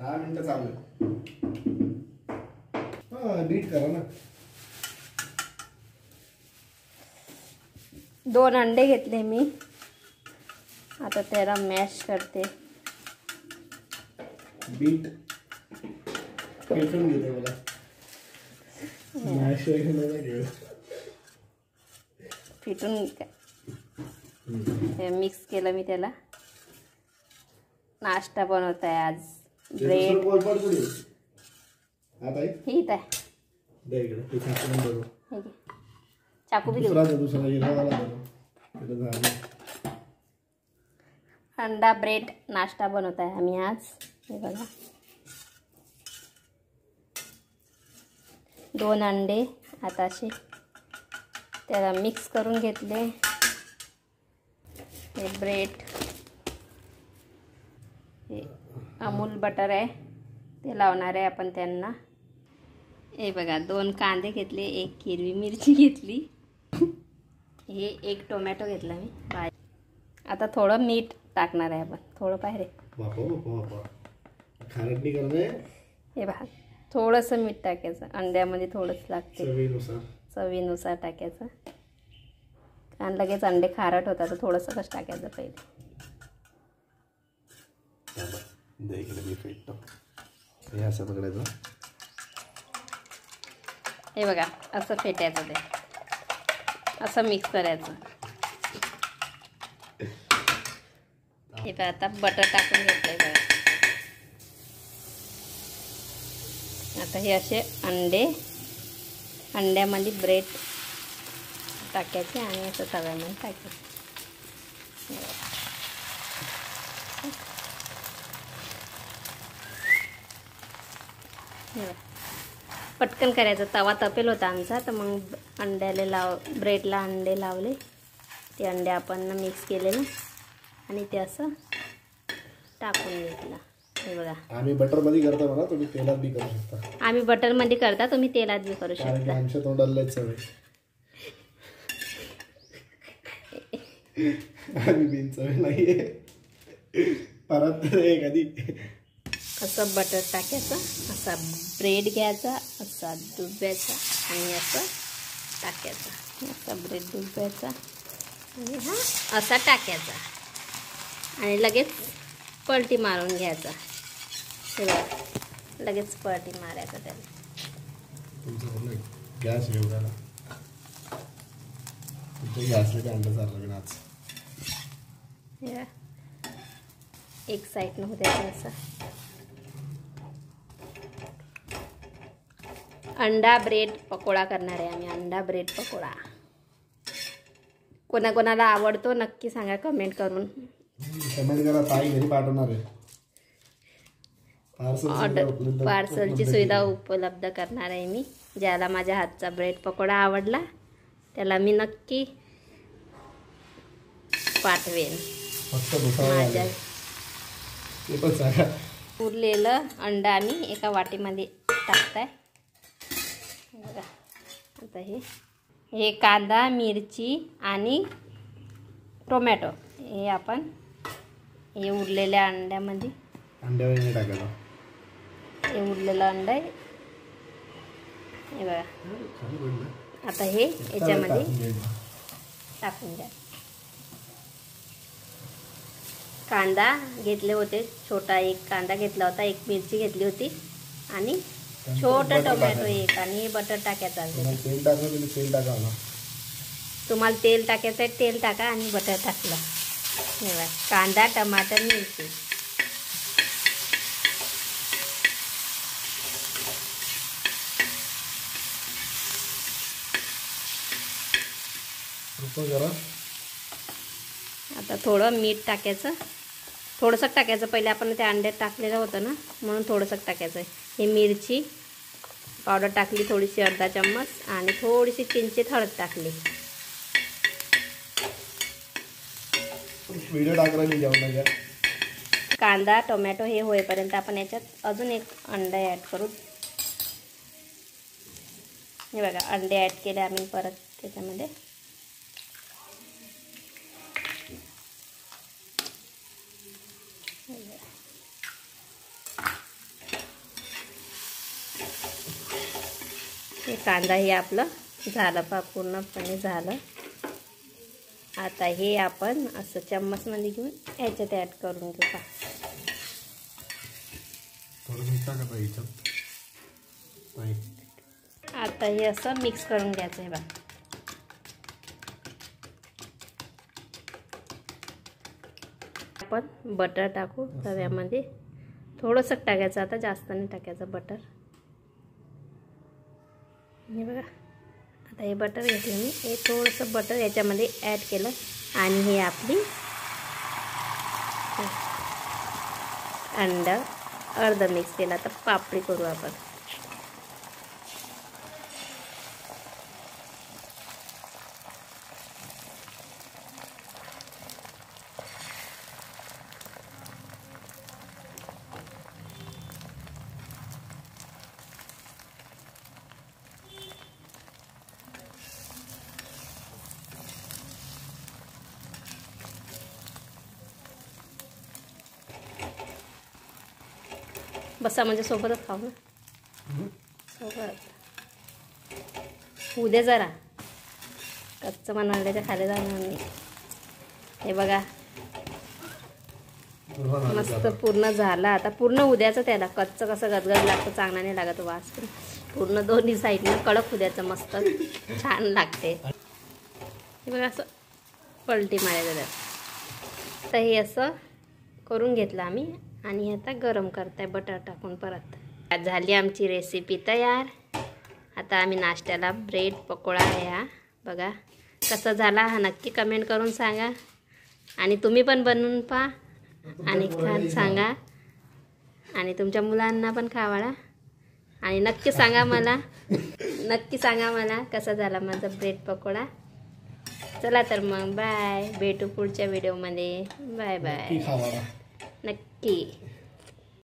10 मिनिटं चालू आहे. बीट करा ना. 2 अंडे घेतले मी, आता त्याला मॅश करते. बीट फेटून घेते मला. मॅश वगैरे घेऊ. फेटून मिक्स केलं मी त्याला. नाश्ता बनवत आहे आज. ब्रेड हीच आहे. चाकू बी अंडा ब्रेड नाश्ता बनवत आहे आम्ही आज. हे बघा 2 अंडे आता असे त्याला मिक्स करून घेतले. हे ब्रेड, हे अमूल बटर आहे ते लावणार आहे आपण त्यांना. हे बघा 2 कांदे घेतले, 1 हिरवी मिरची घेतली, हे 1 टोमॅटो घेतला मी. आता थोडं मीठ टाकणार आहे आपण, थोडं पाहिजे. हे बघा थोडंसं मीठ टाकायचं, अंड्यामध्ये थोडंच लागते, चवीनुसार टाकायचं. आणि लगेच अंडे खारट होतात तर थोडंसं कसं टाकायचं पहिले. हे बघा असं फेटायचं, ते असं मिक्स करायचं. हे बघा आता बटर टाकून घेतलंय बघा. आता हे असे अंड्यामध्ये ब्रेड टाकायचे आणि असं तव्यामध्ये टाकायचं. पटकन करायचं. तवा तपेल होता आमचा, तर मग ब्रेडला अंडे लावले. ते अंडे आपण मिक्स केले ना आणि ते असं टाकून घेतलं. हे बघा आम्ही बटर मध्ये करतो म्हणा, तुम्ही तेलात बी करू शकता. आम्ही बटर मध्ये करता, तुम्ही तेलात बी करू शकता. आमच्या तोंडाला लय सवय. आम्ही बिन सवय नाहीये. परत एखादी असं बटर टाकायचं, असा ब्रेड घ्यायचा, असा डुबवायचा आणि असं टाकायचा. असा ब्रेड डुबवायचा आणि हा असा टाकायचा आणि लगेच पलटी मारून घ्यायचा. हे बघा लगेच पलटी मारायचा त्याला. गॅस घेऊ का? गॅसला अंडा चालला आज. एक साईडनं होते असं. अंडा ब्रेड पकोडा करणार आहे आम्ही. अंडा ब्रेड पकोडा कोणाकोणाला आवडतो नक्की सांगा कमेंट करून. कमेंट करा. ताई घरी पाठवणार आहे. पार्सलची सुविधा उपलब्ध करणार आहे मी. ज्याला माझ्या हातचा ब्रेड पकोडा आवडला त्याला मी नक्की पाठवेन. माझ्या उरलेलं अंडा आम्ही एका वाटीमध्ये टाकताय. आता हे कांदा, मिरची आणि टोमॅटो हे आपण हे उरलेल्या अंड्यामध्ये टाकायचं. हे उरलेलं अंडा आहे. हे बघा आता हे याच्यामध्ये टाकून द्या. कांदा घेतले होते, छोटा 1 कांदा घेतला होता, 1 मिरची घेतली होती आणि छोटा टोमॅटो 1 आणि बटर टाकायचं. तेल टाका. तुम्हाला तेल टाकायचं आहे तेल टाका आणि बटर टाकलं. हे बघा कांदा, टमाटर, मिरची. आता थोडं मीठ टाकायचं, थोडंसं टाकायचं. पहिले आपण ते अंड्यात टाकलेलं होतं ना म्हणून थोडंसं टाकायचं. हे मिरची पावडर टाकली थोडीशी, अर्धा चम्मच, आणि थोडीशी किंचित हळद टाकली. कांदा टोमॅटो हे होईपर्यंत आपण याच्यात अजून 1 अंडा ॲड करू. हे बघा अंडे ॲड केले आम्ही परत त्याच्यामध्ये. हे कांदा हे आपलं झालं पा पूर्णपणे झालं. आता हे आपण असं चम्मचमध्ये घेऊन याच्यात ॲड करून घेऊ पा. आता हे असं मिक्स करून घ्यायचं आहे बा. आपण बटर टाकू तव्यामध्ये. थोडंसं टाकायचं, आता जास्त नाही टाकायचं बटर. हे बघा आता हे बटर घेतलं मी. हे थोडंसं बटर याच्यामध्ये ॲड केलं आणि हे आपली अंडा अर्ध मिक्स केला. तर पापडी करू आपण. बसा म्हणजे सोबतच खाऊ ना. सोबत उद्या जरा कच्चं बनवल्याच्या खाली जाणार नाही. हे बघा मस्त पूर्ण झाला. आता पूर्ण उद्याचं त्याला. कच्चं कसं गदगद लागतं, चांगला नाही लागत वास. पूर्ण दोन्ही साईडनं कडक उद्याचं मस्त छान लागते. हे बघा असं पलटी मारायचं त्यात. तर हे असं करून घेतलं आम्ही आणि आता गरम करताय बटर टाकून परत. झाली आमची रेसिपी तयार. आता आम्ही नाश्त्याला ब्रेड पकोडा ह्या बघा कसा झाला हा नक्की कमेंट करून सांगा. आणि तुम्ही पण बनवून पहा आणि खान सांगा. आणि तुमच्या मुलांना पण खावाळा. आणि नक्की सांगा मला कसा झाला माझा ब्रेड पकोडा. चला तर मग बाय. भेटू पुढच्या व्हिडिओमध्ये. Bye bye. नक्की.